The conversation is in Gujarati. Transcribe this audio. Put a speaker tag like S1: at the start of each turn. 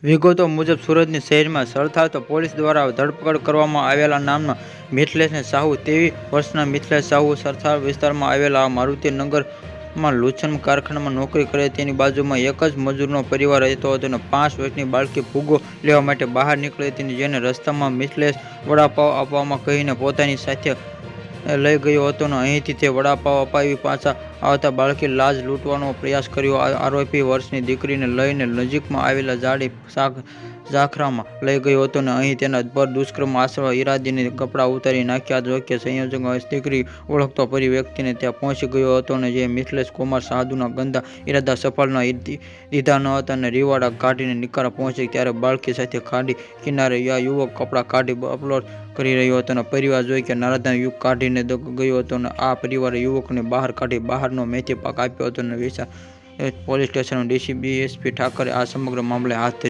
S1: વિગતો મુજબ સુરતની શહેરમાં સળથાવતો પોલીસ દ્વારા ધરપકડ કરવામાં આવેલા નામના મિથલેશ સાહુ 23 વર્ષના મિથલેશ સાહુ સરથાલ વિસ્તારમાં આવેલા મારુતિનગરમાં લુછન કારખાનામાં નોકરી કરે તેની બાજુમાં એક જ મજૂરનો પરિવાર રહેતો હતો અને 5 વર્ષની બાળકી ભૂગો લેવા માટે બહાર નીકળી હતી, જેને રસ્તામાં મિથલેશ વડાપાવ આપવામાં કહીને પોતાની સાથે લઈ ગયો હતો અને અહીંથી તે વડાપાવ અપાવી પાછા આવતા બાળકી લાજ લૂંટવાનો પ્રયાસ કર્યો. આરોપી વર્ષની દીકરીને લઈને નજીકમાં આવેલા જાડી ઝાખરામાં લઈ ગયો હતો અને અહીં તેના પર દુષ્કર્મ આચરવા ઈરાદીને કપડાં ઉતારી નાખ્યા. જોકે સંયોજક દીકરી ઓળખતો પરી વ્યક્તિને ત્યાં પહોંચી ગયો હતો અને જે મિથલેશ કુમાર સાધુના ગંદા ઈરાદા સફળ ન દીધા ન હતા અને રીવાડા કાઢીને નિકારા પહોંચી ત્યારે બાળકી સાથે ખાડી કિનારે યુવક કપડાં કાઢી અપલોડ કરી રહ્યો હતો અને પરિવાર જોઈ કે નારાધાન યુવક કાઢીને ગયો હતો અને આ પરિવારે યુવકને બહાર કાઢી બહારનો મેથી પાક આપ્યો હતો અને વિશાળ પોલીસ સ્ટેશનનો ડીસીપી ઠાકરે આ સમગ્ર મામલે હાથ ધર્યો.